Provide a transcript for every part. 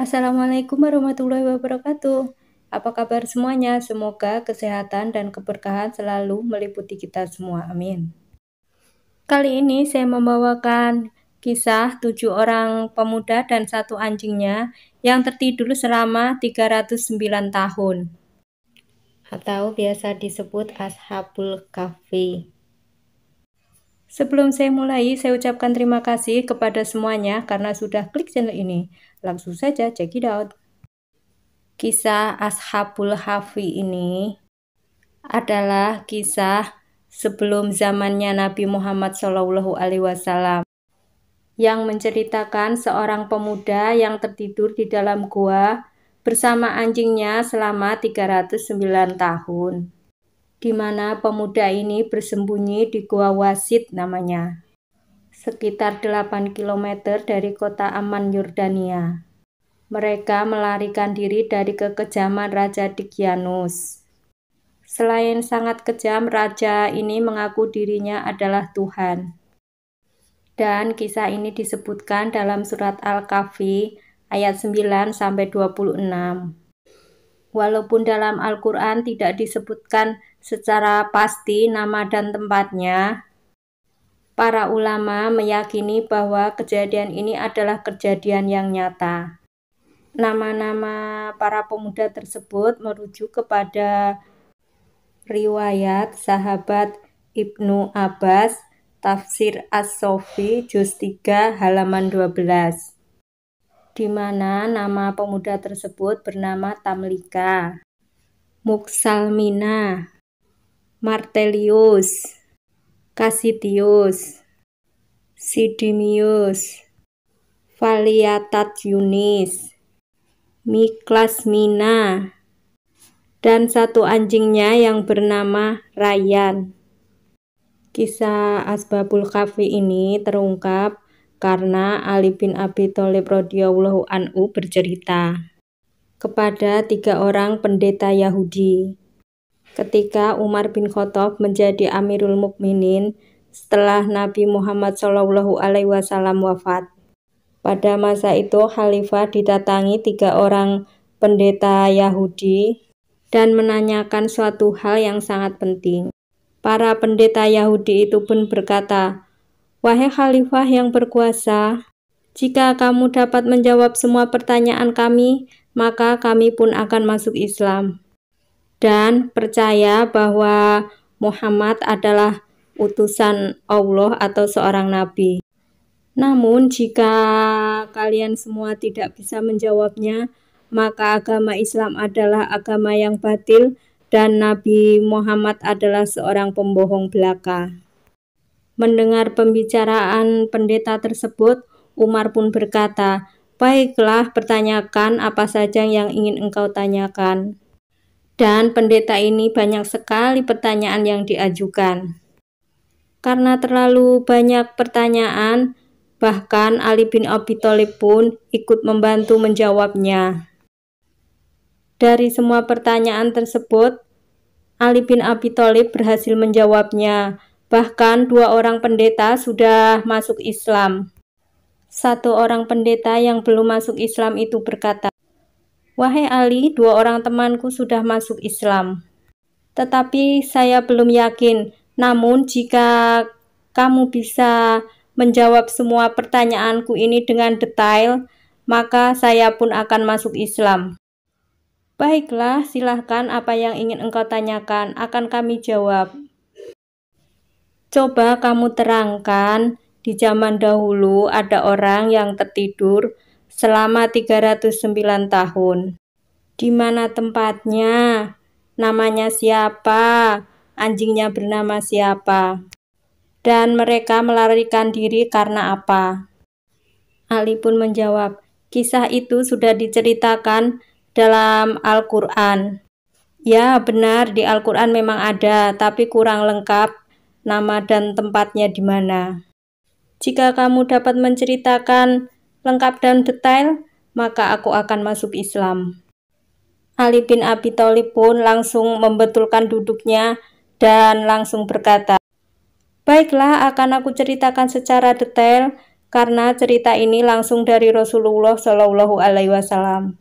Assalamualaikum warahmatullahi wabarakatuh. Apa kabar semuanya? Semoga kesehatan dan keberkahan selalu meliputi kita semua. Amin. Kali ini saya membawakan kisah 7 orang pemuda dan 1 anjingnya yang tertidur selama 309 tahun. Atau biasa disebut Ashabul Kahfi. Sebelum saya mulai, saya ucapkan terima kasih kepada semuanya karena sudah klik channel ini. Langsung saja check it out. Kisah Ashabul Kahfi ini adalah kisah sebelum zamannya Nabi Muhammad SAW yang menceritakan seorang pemuda yang tertidur di dalam gua bersama anjingnya selama 309 tahun, di mana pemuda ini bersembunyi di Gua Wasit namanya, sekitar 8 km dari kota Amman, Yordania. Mereka melarikan diri dari kekejaman Raja Daqyanus. Selain sangat kejam, raja ini mengaku dirinya adalah Tuhan. Dan kisah ini disebutkan dalam surat Al-Kahfi ayat 9-26. Walaupun dalam Al-Quran tidak disebutkan secara pasti nama dan tempatnya, para ulama meyakini bahwa kejadian ini adalah kejadian yang nyata. Nama-nama para pemuda tersebut merujuk kepada riwayat sahabat Ibnu Abbas, Tafsir As-Sofi, Juz 3, halaman 12, di mana nama pemuda tersebut bernama Tamlika, Muksalmina, Martelius, Kasitius, Sidimius, Valiatat Yunis, Miklasmina, dan 1 anjingnya yang bernama Rayyan. Kisah Ashabul Kahfi ini terungkap karena Ali bin Abi Thalib radhiyallahu anhu bercerita kepada 3 orang pendeta Yahudi ketika Umar bin Khattab menjadi Amirul Mukminin setelah Nabi Muhammad SAW wafat. Pada masa itu khalifah didatangi 3 orang pendeta Yahudi dan menanyakan suatu hal yang sangat penting. Para pendeta Yahudi itu pun berkata, "Wahai khalifah yang berkuasa, jika kamu dapat menjawab semua pertanyaan kami, maka kami pun akan masuk Islam dan percaya bahwa Muhammad adalah utusan Allah atau seorang nabi. Namun jika kalian semua tidak bisa menjawabnya, maka agama Islam adalah agama yang batil dan Nabi Muhammad adalah seorang pembohong belaka." Mendengar pembicaraan pendeta tersebut, Umar pun berkata, "Baiklah, pertanyakan apa saja yang ingin engkau tanyakan." Dan pendeta ini banyak sekali pertanyaan yang diajukan. Karena terlalu banyak pertanyaan, bahkan Ali bin Abi Thalib pun ikut membantu menjawabnya. Dari semua pertanyaan tersebut, Ali bin Abi Thalib berhasil menjawabnya. Bahkan 2 orang pendeta sudah masuk Islam. 1 orang pendeta yang belum masuk Islam itu berkata, "Wahai Ali, 2 orang temanku sudah masuk Islam. Tetapi saya belum yakin. Namun jika kamu bisa menjawab semua pertanyaanku ini dengan detail, maka saya pun akan masuk Islam." "Baiklah, silahkan apa yang ingin engkau tanyakan, akan kami jawab. Coba kamu terangkan, di zaman dahulu ada orang yang tertidur selama 309 tahun. Di mana tempatnya? Namanya siapa? Anjingnya bernama siapa? Dan mereka melarikan diri karena apa?" Ali pun menjawab, "Kisah itu sudah diceritakan dalam Al-Quran." "Ya, benar, di Al-Quran memang ada, tapi kurang lengkap nama dan tempatnya di mana. Jika kamu dapat menceritakan lengkap dan detail, maka aku akan masuk Islam." Ali bin Abi Thalib pun langsung membetulkan duduknya dan langsung berkata, "Baiklah, akan aku ceritakan secara detail karena cerita ini langsung dari Rasulullah Shallallahu Alaihi Wasallam.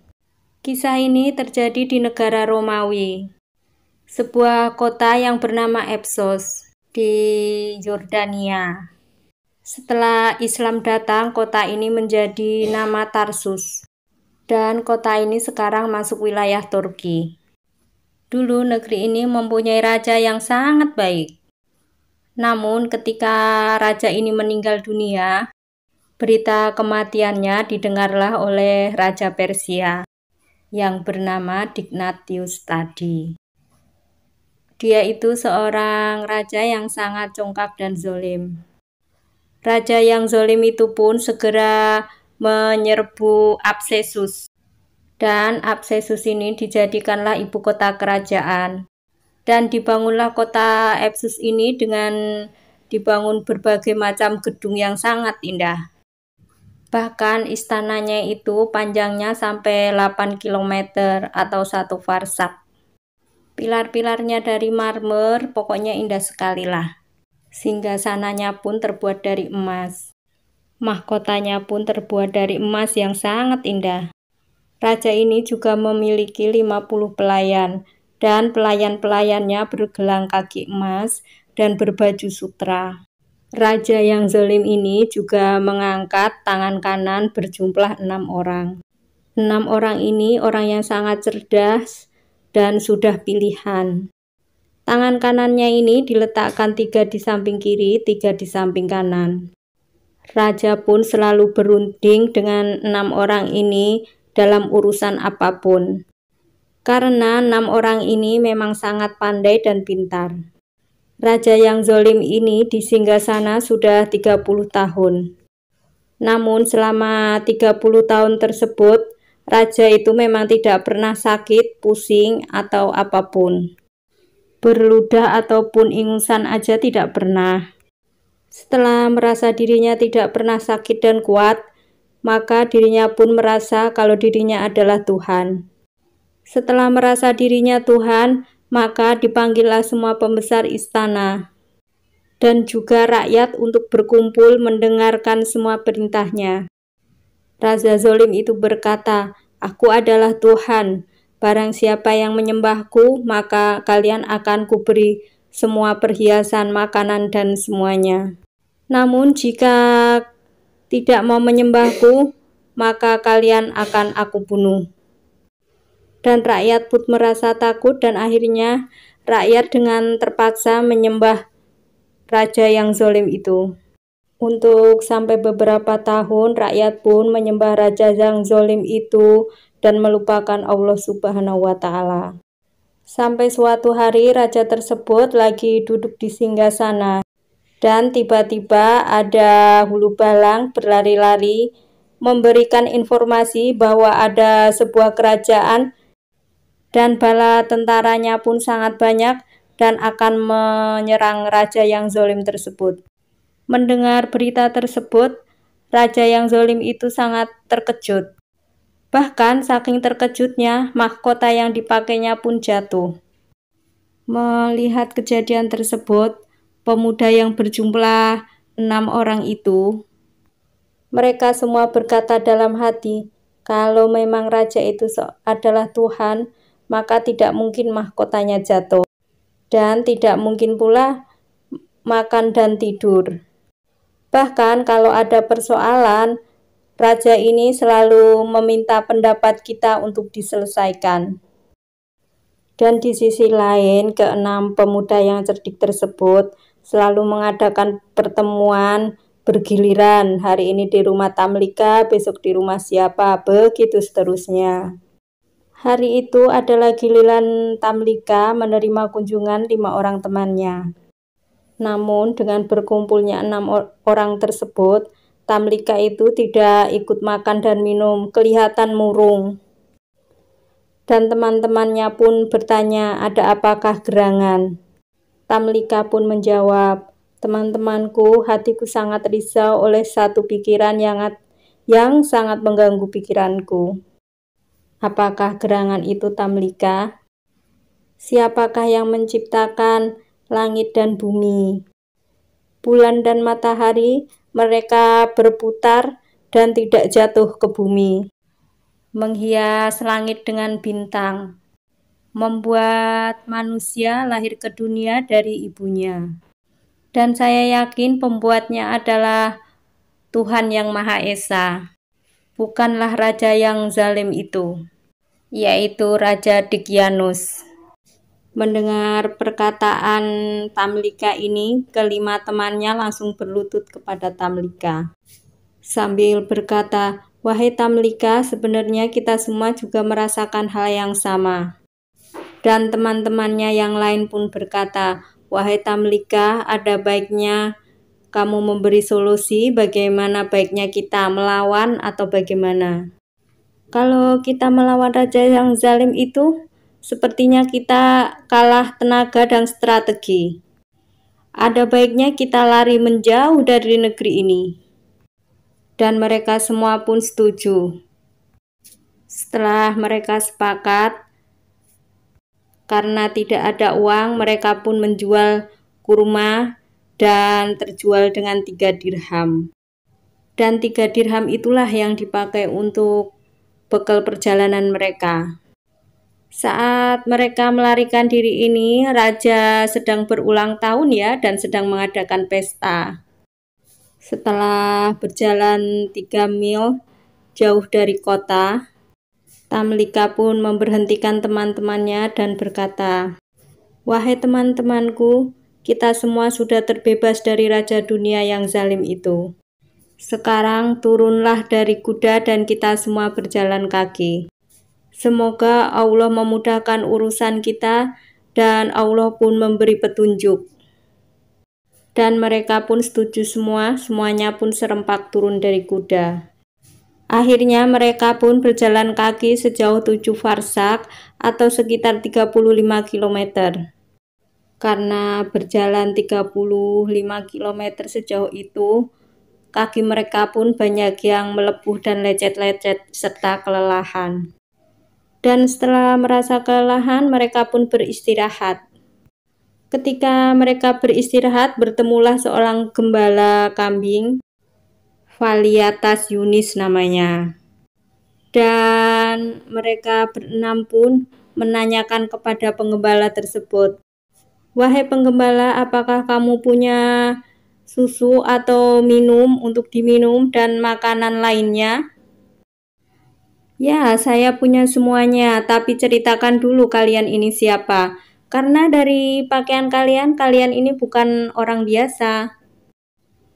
Kisah ini terjadi di negara Romawi, sebuah kota yang bernama Epsos di Yordania. Setelah Islam datang, kota ini menjadi nama Tarsus, dan kota ini sekarang masuk wilayah Turki. Dulu negeri ini mempunyai raja yang sangat baik. Namun ketika raja ini meninggal dunia, berita kematiannya didengarlah oleh Raja Persia yang bernama Dignatius tadi. Dia itu seorang raja yang sangat congkak dan zalim. Raja yang zalim itu pun segera menyerbu Apsesus, dan Apsesus ini dijadikanlah ibu kota kerajaan. Dan dibangunlah kota Epsus ini dengan dibangun berbagai macam gedung yang sangat indah. Bahkan istananya itu panjangnya sampai 8 km atau 1 farsak. Pilar-pilarnya dari marmer, pokoknya indah sekali lah. Singgasananya pun terbuat dari emas. Mahkotanya pun terbuat dari emas yang sangat indah. Raja ini juga memiliki 50 pelayan, dan pelayan-pelayannya bergelang kaki emas dan berbaju sutra. Raja yang zalim ini juga mengangkat tangan kanan berjumlah 6 orang. 6 orang ini orang yang sangat cerdas dan sudah pilihan. Tangan kanannya ini diletakkan 3 di samping kiri, 3 di samping kanan. Raja pun selalu berunding dengan 6 orang ini dalam urusan apapun. Karena 6 orang ini memang sangat pandai dan pintar. Raja yang zalim ini di singgasana sudah 30 tahun. Namun selama 30 tahun tersebut, raja itu memang tidak pernah sakit, pusing, atau apapun. Berludah ataupun ingusan aja tidak pernah. Setelah merasa dirinya tidak pernah sakit dan kuat, maka dirinya pun merasa kalau dirinya adalah Tuhan. Setelah merasa dirinya Tuhan, maka dipanggillah semua pembesar istana dan juga rakyat untuk berkumpul mendengarkan semua perintahnya. Raja zalim itu berkata, "Aku adalah Tuhan, barang siapa yang menyembahku, maka kalian akan kuberi semua perhiasan, makanan, dan semuanya. Namun jika tidak mau menyembahku, maka kalian akan aku bunuh." Dan rakyat pun merasa takut dan akhirnya rakyat dengan terpaksa menyembah raja yang zalim itu. Untuk sampai beberapa tahun rakyat pun menyembah raja yang zalim itu dan melupakan Allah Subhanahu wa Ta'ala. Sampai suatu hari raja tersebut lagi duduk di singgasana dan tiba-tiba ada hulu balang berlari-lari memberikan informasi bahwa ada sebuah kerajaan dan bala tentaranya pun sangat banyak dan akan menyerang raja yang zalim tersebut. Mendengar berita tersebut, raja yang zalim itu sangat terkejut. Bahkan saking terkejutnya, mahkota yang dipakainya pun jatuh. Melihat kejadian tersebut, pemuda yang berjumlah 6 orang itu, mereka semua berkata dalam hati, kalau memang raja itu adalah Tuhan, maka tidak mungkin mahkotanya jatuh, dan tidak mungkin pula makan dan tidur. Bahkan kalau ada persoalan, raja ini selalu meminta pendapat kita untuk diselesaikan. Dan di sisi lain, keenam pemuda yang cerdik tersebut selalu mengadakan pertemuan bergiliran. Hari ini di rumah Tamlika, besok di rumah siapa, begitu seterusnya. Hari itu adalah giliran Tamlika menerima kunjungan 5 orang temannya. Namun dengan berkumpulnya 6 orang tersebut, Tamlika itu tidak ikut makan dan minum, kelihatan murung. Dan teman-temannya pun bertanya, ada apakah gerangan? Tamlika pun menjawab, teman-temanku, hatiku sangat risau oleh satu pikiran yang sangat mengganggu pikiranku. Apakah gerangan itu, Tamlika? Siapakah yang menciptakan langit dan bumi, bulan dan matahari, mereka berputar dan tidak jatuh ke bumi, menghias langit dengan bintang, membuat manusia lahir ke dunia dari ibunya. Dan saya yakin pembuatnya adalah Tuhan yang Maha Esa, bukanlah raja yang zalim itu, yaitu Raja Dicyanus. Mendengar perkataan Tamlika ini, kelima temannya langsung berlutut kepada Tamlika sambil berkata, "Wahai Tamlika, sebenarnya kita semua juga merasakan hal yang sama." Dan teman-temannya yang lain pun berkata, "Wahai Tamlika, ada baiknya kamu memberi solusi bagaimana baiknya kita melawan atau bagaimana. Kalau kita melawan raja yang zalim itu, sepertinya kita kalah tenaga dan strategi. Ada baiknya kita lari menjauh dari negeri ini." Dan mereka semua pun setuju. Setelah mereka sepakat, karena tidak ada uang, mereka pun menjual kurma dan terjual dengan 3 dirham. Dan 3 dirham itulah yang dipakai untuk bekal perjalanan mereka. Saat mereka melarikan diri ini, raja sedang berulang tahun ya, dan sedang mengadakan pesta. Setelah berjalan 3 mil jauh dari kota, Tamlika pun memberhentikan teman-temannya dan berkata, "Wahai teman-temanku, kita semua sudah terbebas dari raja dunia yang zalim itu. Sekarang turunlah dari kuda dan kita semua berjalan kaki. Semoga Allah memudahkan urusan kita dan Allah pun memberi petunjuk." Dan mereka pun setuju semuanya pun serempak turun dari kuda. Akhirnya mereka pun berjalan kaki sejauh 7 farsak atau sekitar 35 km. Karena berjalan 35 km sejauh itu, kaki mereka pun banyak yang melepuh dan lecet-lecet serta kelelahan. Dan setelah merasa kelelahan, mereka pun beristirahat. Ketika mereka beristirahat, bertemulah seorang gembala kambing, Valiatas Yunis namanya. Dan mereka berenam pun menanyakan kepada penggembala tersebut, "Wahai penggembala, apakah kamu punya susu atau minum untuk diminum dan makanan lainnya?" "Ya, saya punya semuanya, tapi ceritakan dulu kalian ini siapa. Karena dari pakaian kalian ini bukan orang biasa."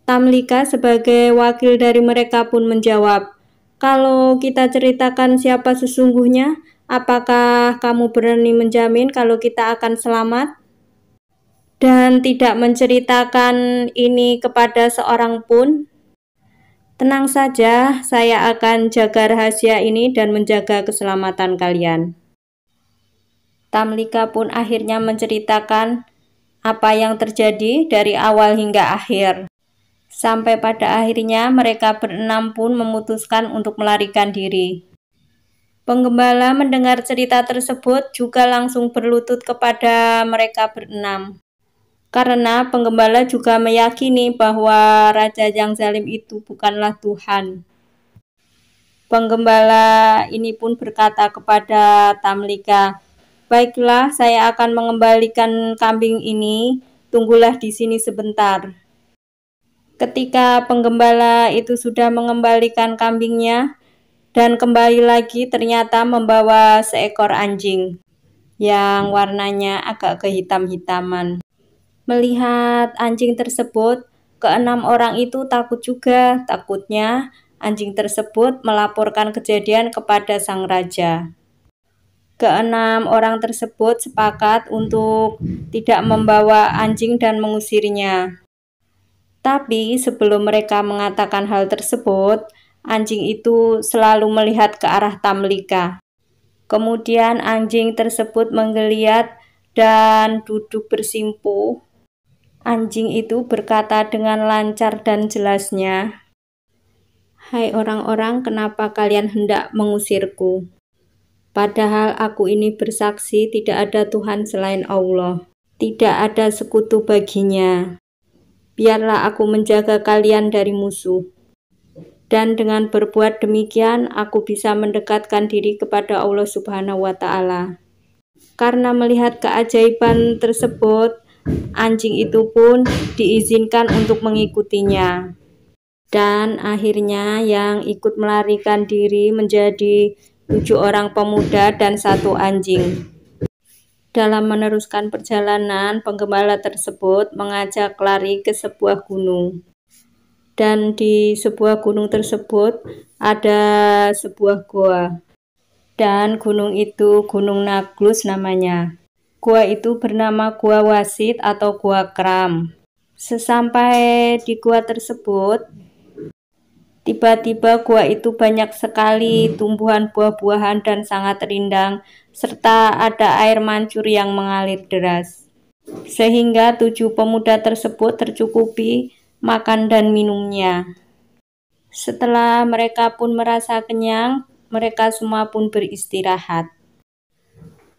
Tamlika sebagai wakil dari mereka pun menjawab, "Kalau kita ceritakan siapa sesungguhnya, apakah kamu berani menjamin kalau kita akan selamat? Dan tidak menceritakan ini kepada seorang pun?" "Tenang saja, saya akan jaga rahasia ini dan menjaga keselamatan kalian." Tamlika pun akhirnya menceritakan apa yang terjadi dari awal hingga akhir. Sampai pada akhirnya mereka berenam pun memutuskan untuk melarikan diri. Penggembala mendengar cerita tersebut juga langsung berlutut kepada mereka berenam. Karena penggembala juga meyakini bahwa raja yang zalim itu bukanlah Tuhan. Penggembala ini pun berkata kepada Tamlika, "Baiklah, saya akan mengembalikan kambing ini, tunggulah di sini sebentar." Ketika penggembala itu sudah mengembalikan kambingnya dan kembali lagi, ternyata membawa seekor anjing yang warnanya agak kehitam-hitaman. Melihat anjing tersebut, keenam orang itu takut juga. Takutnya anjing tersebut melaporkan kejadian kepada sang raja. Keenam orang tersebut sepakat untuk tidak membawa anjing dan mengusirnya. Tapi sebelum mereka mengatakan hal tersebut, anjing itu selalu melihat ke arah Tamlika. Kemudian anjing tersebut menggeliat dan duduk bersimpuh. Anjing itu berkata dengan lancar dan jelasnya, "Hai orang-orang, kenapa kalian hendak mengusirku? Padahal aku ini bersaksi tidak ada Tuhan selain Allah. Tidak ada sekutu baginya. biarlah aku menjaga kalian dari musuh. Dan dengan berbuat demikian, aku bisa mendekatkan diri kepada Allah Subhanahu wa Ta'ala. Karena melihat keajaiban tersebut, anjing itu pun diizinkan untuk mengikutinya. Dan akhirnya yang ikut melarikan diri menjadi 7 orang pemuda dan 1 anjing. Dalam meneruskan perjalanan, penggembala tersebut mengajak lari ke sebuah gunung. Dan di sebuah gunung tersebut ada sebuah goa. Dan gunung itu Gunung Naglus namanya. Gua itu bernama Gua Wasit atau Gua Kram. Sesampai di gua tersebut, tiba-tiba gua itu banyak sekali tumbuhan buah-buahan dan sangat rindang, serta ada air mancur yang mengalir deras. Sehingga 7 pemuda tersebut tercukupi makan dan minumnya. Setelah mereka pun merasa kenyang, mereka semua pun beristirahat.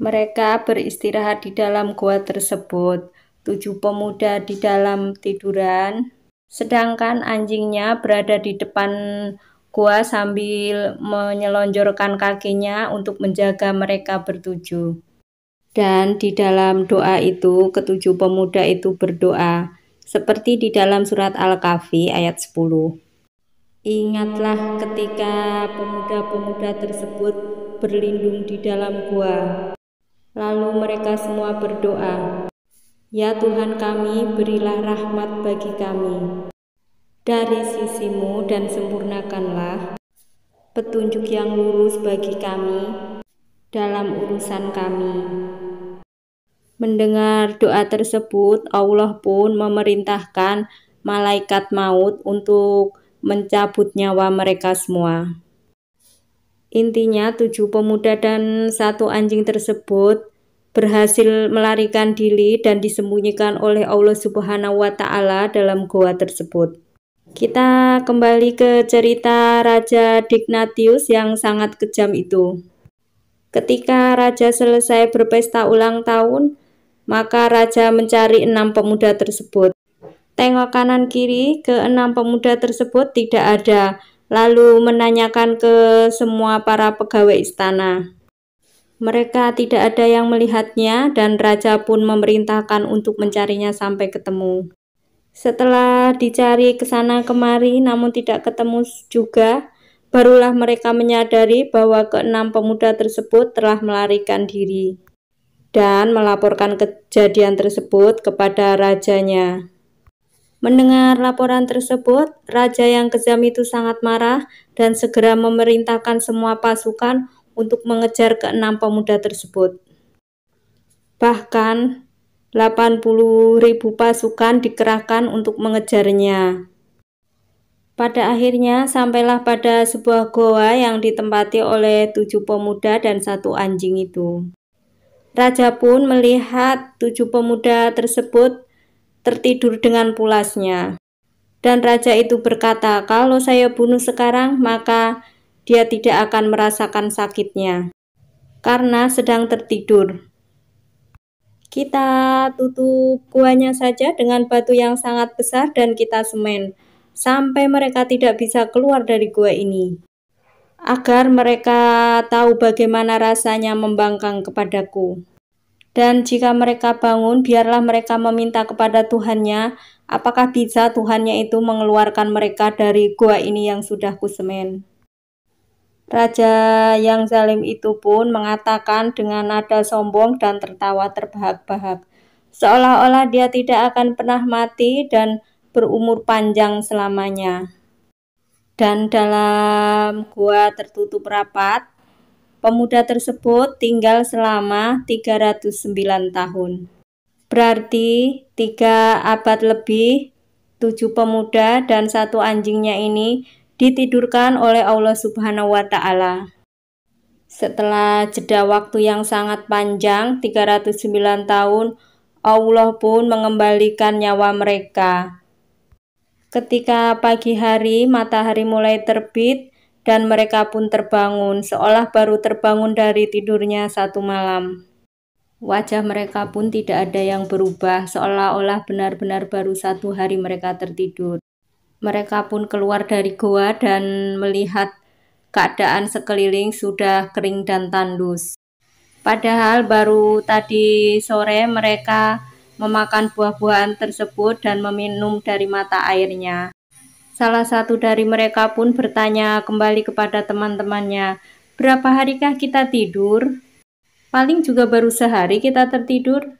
Mereka beristirahat di dalam gua tersebut. 7 pemuda di dalam tiduran, sedangkan anjingnya berada di depan gua sambil menyelonjorkan kakinya untuk menjaga mereka bertujuh. Dan di dalam doa itu, ketujuh pemuda itu berdoa, seperti di dalam surat Al-Kahfi ayat 10. Ingatlah ketika pemuda-pemuda tersebut berlindung di dalam gua. Lalu mereka semua berdoa, "Ya Tuhan kami, berilah rahmat bagi kami dari sisimu dan sempurnakanlah petunjuk yang lurus bagi kami dalam urusan kami." Mendengar doa tersebut, Allah pun memerintahkan malaikat maut untuk mencabut nyawa mereka semua. Intinya 7 pemuda dan 1 anjing tersebut berhasil melarikan diri dan disembunyikan oleh Allah Subhanahu wa Ta'ala dalam goa tersebut. Kita kembali ke cerita Raja Dignatius yang sangat kejam itu. Ketika raja selesai berpesta ulang tahun, maka raja mencari 6 pemuda tersebut. Tengok kanan kiri, ke 6 pemuda tersebut tidak ada, lalu menanyakan ke semua para pegawai istana. Mereka tidak ada yang melihatnya dan raja pun memerintahkan untuk mencarinya sampai ketemu. Setelah dicari ke sana kemari namun tidak ketemu juga, barulah mereka menyadari bahwa ke-6 pemuda tersebut telah melarikan diri dan melaporkan kejadian tersebut kepada rajanya. Mendengar laporan tersebut, raja yang kejam itu sangat marah dan segera memerintahkan semua pasukan untuk mengejar ke-6 pemuda tersebut. Bahkan 80.000 pasukan dikerahkan untuk mengejarnya. Pada akhirnya sampailah pada sebuah goa yang ditempati oleh 7 pemuda dan 1 anjing itu. Raja pun melihat 7 pemuda tersebut tertidur dengan pulasnya. Dan raja itu berkata, "Kalau saya bunuh sekarang, maka dia tidak akan merasakan sakitnya, karena sedang tertidur. Kita tutup guanya saja dengan batu yang sangat besar dan kita semen, sampai mereka tidak bisa keluar dari gua ini, agar mereka tahu bagaimana rasanya membangkang kepadaku. Dan jika mereka bangun, biarlah mereka meminta kepada Tuhannya, apakah bisa Tuhannya itu mengeluarkan mereka dari gua ini yang sudah kusemen." Raja yang zalim itu pun mengatakan dengan nada sombong dan tertawa terbahak-bahak, seolah-olah dia tidak akan pernah mati dan berumur panjang selamanya. Dan dalam gua tertutup rapat, pemuda tersebut tinggal selama 309 tahun. Berarti 3 abad lebih, 7 pemuda dan 1 anjingnya ini ditidurkan oleh Allah Subhanahu wa Ta'ala. Setelah jeda waktu yang sangat panjang, 309 tahun, Allah pun mengembalikan nyawa mereka. Ketika pagi hari, matahari mulai terbit dan mereka pun terbangun, seolah baru terbangun dari tidurnya 1 malam. Wajah mereka pun tidak ada yang berubah, seolah-olah benar-benar baru 1 hari mereka tertidur. Mereka pun keluar dari goa dan melihat keadaan sekeliling sudah kering dan tandus. Padahal baru tadi sore mereka memakan buah-buahan tersebut dan meminum dari mata airnya. Salah satu dari mereka pun bertanya kembali kepada teman-temannya, "Berapa harikah kita tidur? Paling juga baru sehari kita tertidur."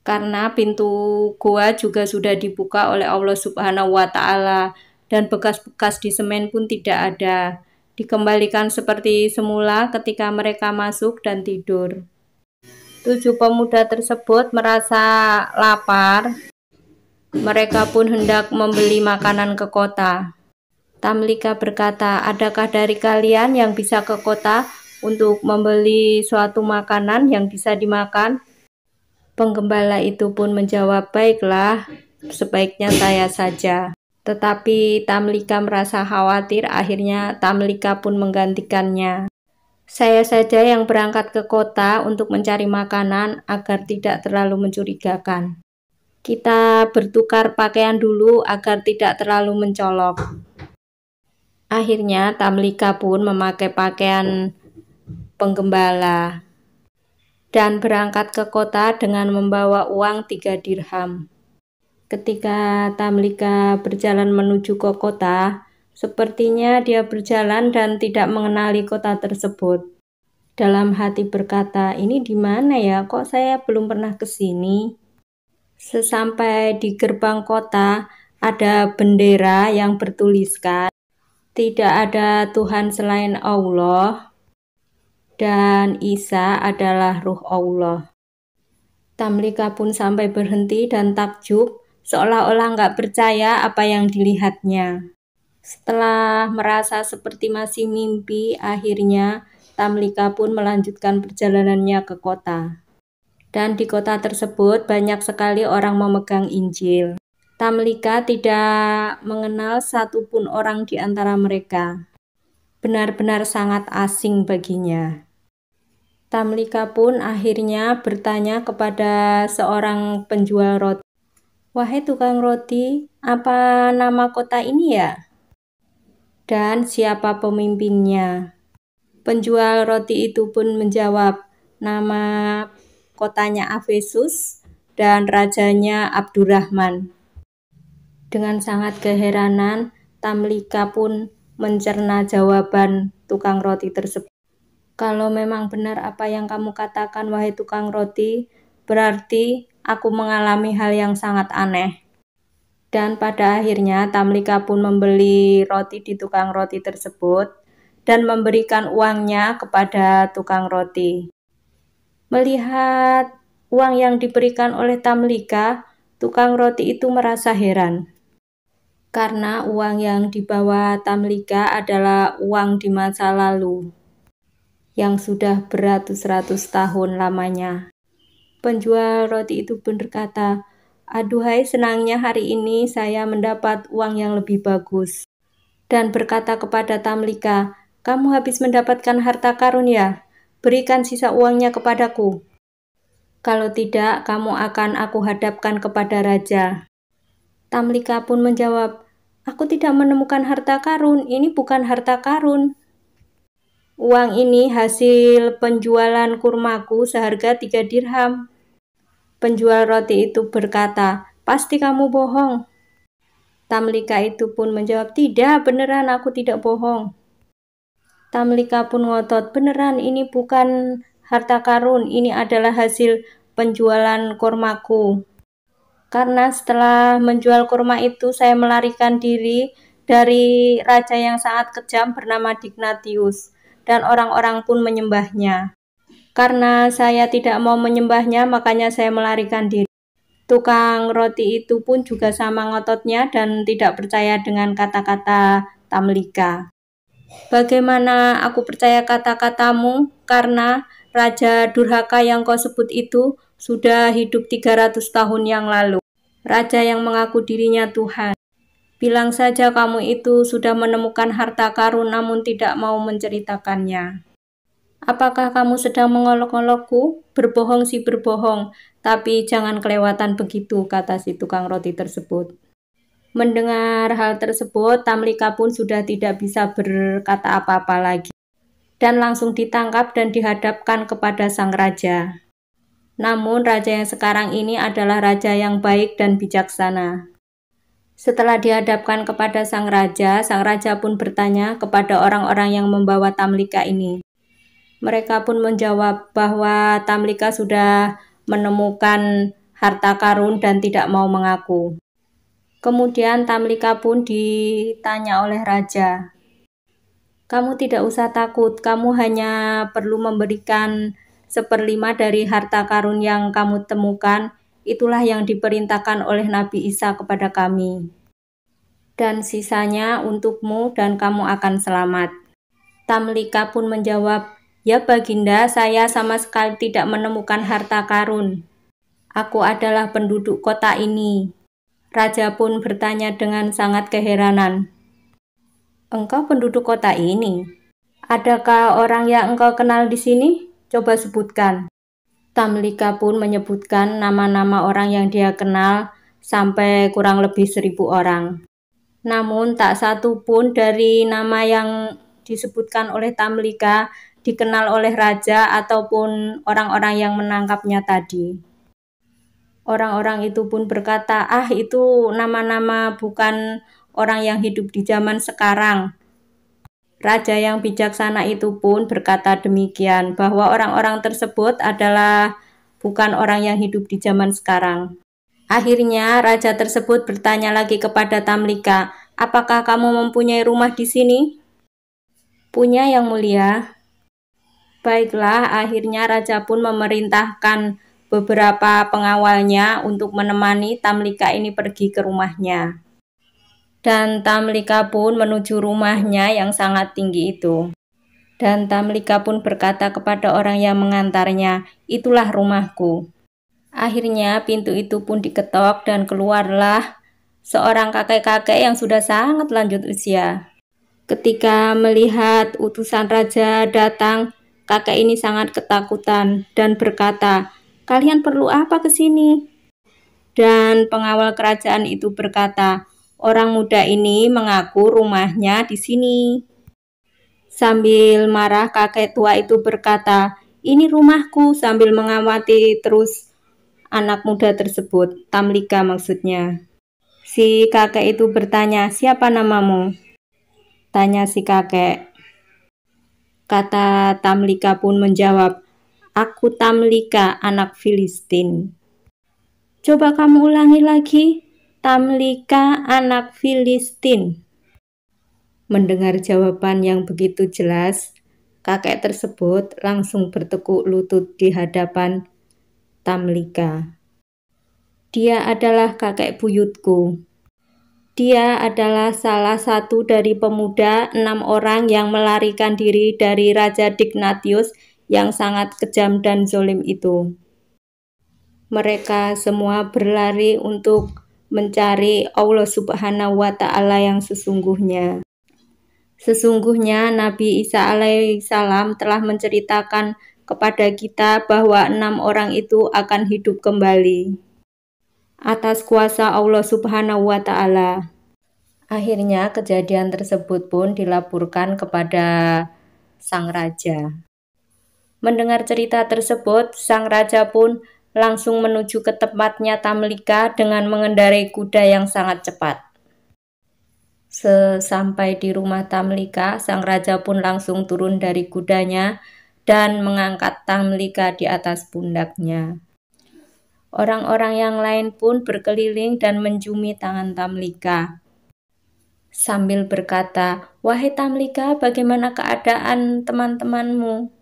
Karena pintu goa juga sudah dibuka oleh Allah Subhanahu wa Ta'ala dan bekas-bekas di semen pun tidak ada. Dikembalikan seperti semula ketika mereka masuk dan tidur. 7 pemuda tersebut merasa lapar. Mereka pun hendak membeli makanan ke kota. Tamlika berkata, "Adakah dari kalian yang bisa ke kota untuk membeli suatu makanan yang bisa dimakan?" Penggembala itu pun menjawab, "Baiklah, sebaiknya saya saja." Tetapi Tamlika merasa khawatir, akhirnya Tamlika pun menggantikannya. "Saya saja yang berangkat ke kota untuk mencari makanan agar tidak terlalu mencurigakan. Kita bertukar pakaian dulu agar tidak terlalu mencolok." Akhirnya Tamlika pun memakai pakaian penggembala dan berangkat ke kota dengan membawa uang 3 dirham. Ketika Tamlika berjalan menuju ke kota, sepertinya dia berjalan dan tidak mengenali kota tersebut. Dalam hati berkata, "Ini di mana ya? Kok saya belum pernah ke sini?" Sesampai di gerbang kota, ada bendera yang bertuliskan, "Tidak ada Tuhan selain Allah, dan Isa adalah Ruh Allah." Tamlika pun sampai berhenti dan takjub, seolah-olah nggak percaya apa yang dilihatnya. Setelah merasa seperti masih mimpi, akhirnya Tamlika pun melanjutkan perjalanannya ke kota. Dan di kota tersebut banyak sekali orang memegang Injil. Tamlika tidak mengenal satupun orang di antara mereka. Benar-benar sangat asing baginya. Tamlika pun akhirnya bertanya kepada seorang penjual roti, "Wahai tukang roti, apa nama kota ini ya? Dan siapa pemimpinnya?" Penjual roti itu pun menjawab, "Nama kotanya Efesus dan rajanya Abdurrahman." Dengan sangat keheranan, Tamlika pun mencerna jawaban tukang roti tersebut. "Kalau memang benar apa yang kamu katakan, wahai tukang roti, berarti aku mengalami hal yang sangat aneh." Dan pada akhirnya Tamlika pun membeli roti di tukang roti tersebut dan memberikan uangnya kepada tukang roti. Melihat uang yang diberikan oleh Tamlika, tukang roti itu merasa heran. Karena uang yang dibawa Tamlika adalah uang di masa lalu, yang sudah beratus-ratus tahun lamanya. Penjual roti itu pun berkata, "Aduhai, senangnya hari ini saya mendapat uang yang lebih bagus." Dan berkata kepada Tamlika, "Kamu habis mendapatkan harta karun ya? Berikan sisa uangnya kepadaku. Kalau tidak, kamu akan aku hadapkan kepada raja." Tamlika pun menjawab, "Aku tidak menemukan harta karun, ini bukan harta karun. Uang ini hasil penjualan kurmaku seharga 3 dirham. Penjual roti itu berkata, "Pasti kamu bohong." Tamlika itu pun menjawab, "Tidak, beneran aku tidak bohong." Tamlika pun ngotot, "Beneran ini bukan harta karun, ini adalah hasil penjualan kurmaku. Karena setelah menjual kurma itu saya melarikan diri dari raja yang sangat kejam bernama Dignatius, dan orang-orang pun menyembahnya. Karena saya tidak mau menyembahnya, makanya saya melarikan diri." Tukang roti itu pun juga sama ngototnya dan tidak percaya dengan kata-kata Tamlika. "Bagaimana aku percaya kata-katamu? Karena raja durhaka yang kau sebut itu sudah hidup 300 tahun yang lalu. Raja yang mengaku dirinya Tuhan. Bilang saja kamu itu sudah menemukan harta karun namun tidak mau menceritakannya. Apakah kamu sedang mengolok-olokku? Berbohong sih berbohong, tapi jangan kelewatan begitu, kata si tukang roti tersebut. Mendengar hal tersebut, Tamlika pun sudah tidak bisa berkata apa-apa lagi, dan langsung ditangkap dan dihadapkan kepada sang raja. Namun raja yang sekarang ini adalah raja yang baik dan bijaksana. Setelah dihadapkan kepada sang raja pun bertanya kepada orang-orang yang membawa Tamlika ini. Mereka pun menjawab bahwa Tamlika sudah menemukan harta karun dan tidak mau mengaku. Kemudian Tamlika pun ditanya oleh raja, "Kamu tidak usah takut, kamu hanya perlu memberikan 1/5 dari harta karun yang kamu temukan. Itulah yang diperintahkan oleh Nabi Isa kepada kami. Dan sisanya untukmu dan kamu akan selamat." Tamlika pun menjawab, "Ya Baginda, saya sama sekali tidak menemukan harta karun. Aku adalah penduduk kota ini." Raja pun bertanya dengan sangat keheranan, "Engkau penduduk kota ini? Adakah orang yang engkau kenal di sini? Coba sebutkan." Tamlika pun menyebutkan nama-nama orang yang dia kenal sampai kurang lebih 1.000 orang. Namun tak satu pun dari nama yang disebutkan oleh Tamlika dikenal oleh raja ataupun orang-orang yang menangkapnya tadi. Orang-orang itu pun berkata, itu nama-nama bukan orang yang hidup di zaman sekarang." Raja yang bijaksana itu pun berkata demikian, bahwa orang-orang tersebut adalah bukan orang yang hidup di zaman sekarang. Akhirnya raja tersebut bertanya lagi kepada Tamlika, "Apakah kamu mempunyai rumah di sini?" "Punya, Yang Mulia." "Baiklah," akhirnya raja pun memerintahkan beberapa pengawalnya untuk menemani Tamlika ini pergi ke rumahnya. Dan Tamlika pun menuju rumahnya yang sangat tinggi itu. Dan Tamlika pun berkata kepada orang yang mengantarnya, "Itulah rumahku." Akhirnya pintu itu pun diketok dan keluarlah seorang kakek-kakek yang sudah sangat lanjut usia. Ketika melihat utusan raja datang, kakek ini sangat ketakutan dan berkata, "Kalian perlu apa ke sini?" Dan pengawal kerajaan itu berkata, "Orang muda ini mengaku rumahnya di sini." Sambil marah, kakek tua itu berkata, "Ini rumahku," sambil mengamati terus anak muda tersebut, Tamlika maksudnya. Si kakek itu bertanya, "Siapa namamu?" Tanya si kakek. Kata Tamlika pun menjawab, "Aku Tamlika, anak Filistin." "Coba kamu ulangi lagi." "Tamlika, anak Filistin." Mendengar jawaban yang begitu jelas, kakek tersebut langsung bertekuk lutut di hadapan Tamlika. "Dia adalah kakek buyutku. Dia adalah salah satu dari pemuda 6 orang yang melarikan diri dari Raja Dignatius yang sangat kejam dan zolim itu. Mereka semua berlari untuk mencari Allah Subhanahu wa Ta'ala yang sesungguhnya. Sesungguhnya Nabi Isa alaihissalam telah menceritakan kepada kita bahwa 6 orang itu akan hidup kembali atas kuasa Allah Subhanahu wa Ta'ala." Akhirnya kejadian tersebut pun dilaporkan kepada sang raja. Mendengar cerita tersebut, sang raja pun langsung menuju ke tempatnya Tamlika dengan mengendarai kuda yang sangat cepat. Sesampai di rumah Tamlika, sang raja pun langsung turun dari kudanya dan mengangkat Tamlika di atas pundaknya. Orang-orang yang lain pun berkeliling dan menciumi tangan Tamlika sambil berkata, "Wahai Tamlika, bagaimana keadaan teman-temanmu?"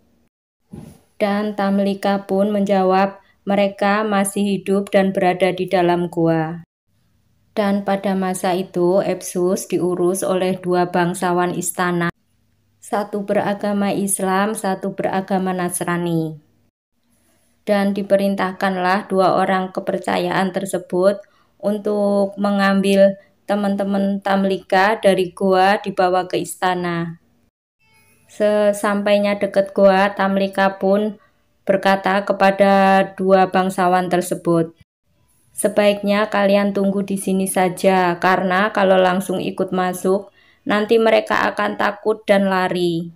Dan Tamlika pun menjawab, "Mereka masih hidup dan berada di dalam gua." Dan pada masa itu, Epsus diurus oleh 2 bangsawan istana, satu beragama Islam, satu beragama Nasrani. Dan diperintahkanlah 2 orang kepercayaan tersebut untuk mengambil teman-teman Tamlika dari gua dibawa ke istana. Sesampainya dekat gua, Tamlika pun berkata kepada dua bangsawan tersebut, "Sebaiknya kalian tunggu di sini saja, karena kalau langsung ikut masuk, nanti mereka akan takut dan lari."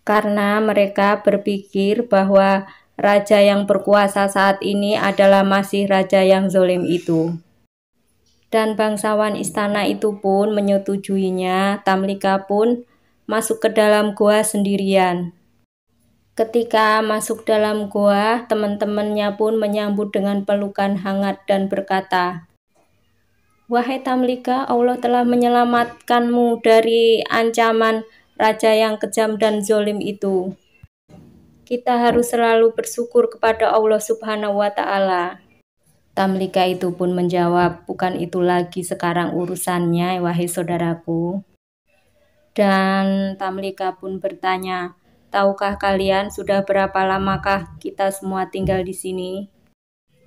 Karena mereka berpikir bahwa raja yang berkuasa saat ini adalah masih raja yang zalim itu. Dan bangsawan istana itu pun menyetujuinya. Tamlika pun masuk ke dalam gua sendirian. Ketika masuk dalam gua, teman-temannya pun menyambut dengan pelukan hangat dan berkata, "Wahai Tamlika, Allah telah menyelamatkanmu dari ancaman raja yang kejam dan zalim itu. Kita harus selalu bersyukur kepada Allah Subhanahu wa Ta'ala." Tamlika itu pun menjawab, "Bukan itu lagi sekarang urusannya, wahai saudaraku." Dan Tamlika pun bertanya, "Tahukah kalian sudah berapa lamakah kita semua tinggal di sini?"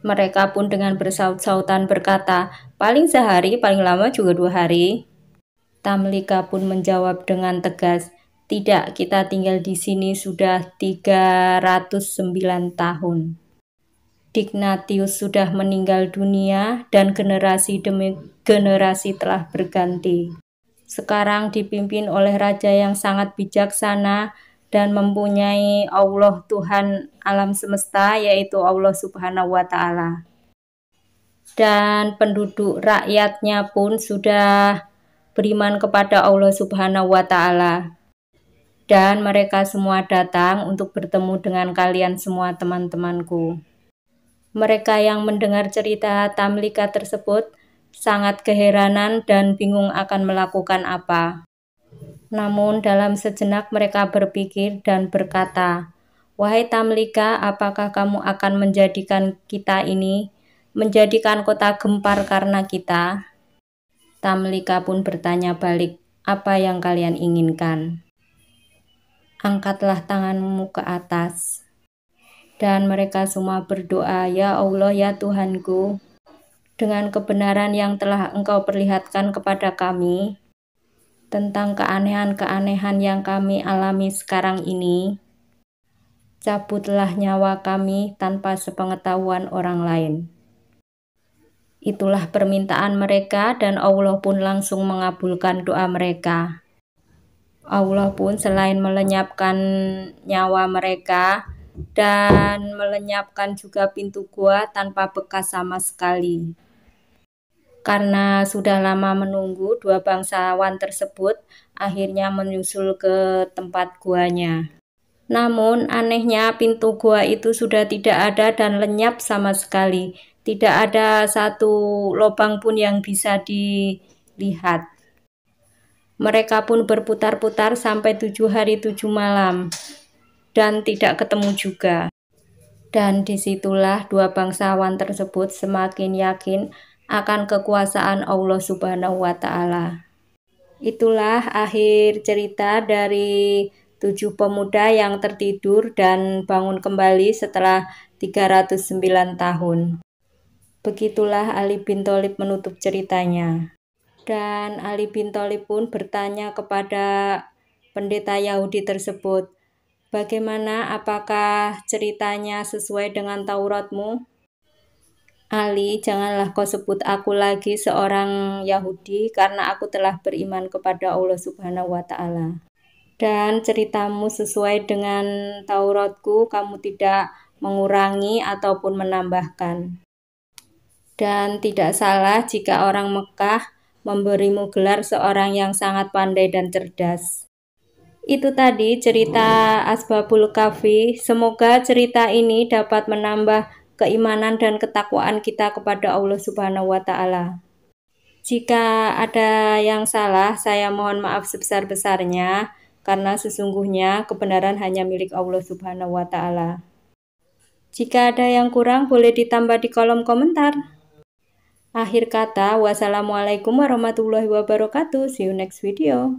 Mereka pun dengan bersaut-sautan berkata, "Paling sehari, paling lama juga 2 hari." Tamlika pun menjawab dengan tegas, "Tidak, kita tinggal di sini sudah 309 tahun. Dignatius sudah meninggal dunia dan generasi demi generasi telah berganti. Sekarang dipimpin oleh raja yang sangat bijaksana dan mempunyai Allah Tuhan alam semesta, yaitu Allah Subhanahu wa Ta'ala. Dan penduduk rakyatnya pun sudah beriman kepada Allah Subhanahu wa Ta'ala. Dan mereka semua datang untuk bertemu dengan kalian semua teman-temanku." Mereka yang mendengar cerita Tamlika tersebut sangat keheranan dan bingung akan melakukan apa. Namun dalam sejenak mereka berpikir dan berkata, "Wahai Tamlika, apakah kamu akan menjadikan kita ini, menjadikan kota gempar karena kita?" Tamlika pun bertanya balik, "Apa yang kalian inginkan? Angkatlah tanganmu ke atas." Dan mereka semua berdoa, "Ya Allah, ya Tuhanku, dengan kebenaran yang telah Engkau perlihatkan kepada kami tentang keanehan-keanehan yang kami alami sekarang ini, cabutlah nyawa kami tanpa sepengetahuan orang lain." Itulah permintaan mereka dan Allah pun langsung mengabulkan doa mereka. Allah pun selain melenyapkan nyawa mereka dan melenyapkan juga pintu gua tanpa bekas sama sekali. Karena sudah lama menunggu, dua bangsawan tersebut akhirnya menyusul ke tempat guanya. Namun anehnya pintu gua itu sudah tidak ada dan lenyap sama sekali. Tidak ada satu lubang pun yang bisa dilihat. Mereka pun berputar-putar sampai 7 hari 7 malam dan tidak ketemu juga. Dan disitulah dua bangsawan tersebut semakin yakin akan kekuasaan Allah Subhanahu wa Ta'ala. Itulah akhir cerita dari 7 pemuda yang tertidur dan bangun kembali setelah 309 tahun. Begitulah Ali bin Thalib menutup ceritanya. Dan Ali bin Thalib pun bertanya kepada pendeta Yahudi tersebut, "Bagaimana, apakah ceritanya sesuai dengan Tauratmu?" "Ali, janganlah kau sebut aku lagi seorang Yahudi, karena aku telah beriman kepada Allah Subhanahu wa Ta'ala. Dan ceritamu sesuai dengan Tauratku, kamu tidak mengurangi ataupun menambahkan. Dan tidak salah jika orang Mekah memberimu gelar seorang yang sangat pandai dan cerdas." Itu tadi cerita Asbabul Kahfi. Semoga cerita ini dapat menambah keimanan dan ketakwaan kita kepada Allah Subhanahu wa Ta'ala. Jika ada yang salah, saya mohon maaf sebesar-besarnya, karena sesungguhnya kebenaran hanya milik Allah Subhanahu wa Ta'ala. Jika ada yang kurang, boleh ditambah di kolom komentar. Akhir kata, wassalamualaikum warahmatullahi wabarakatuh. See you next video.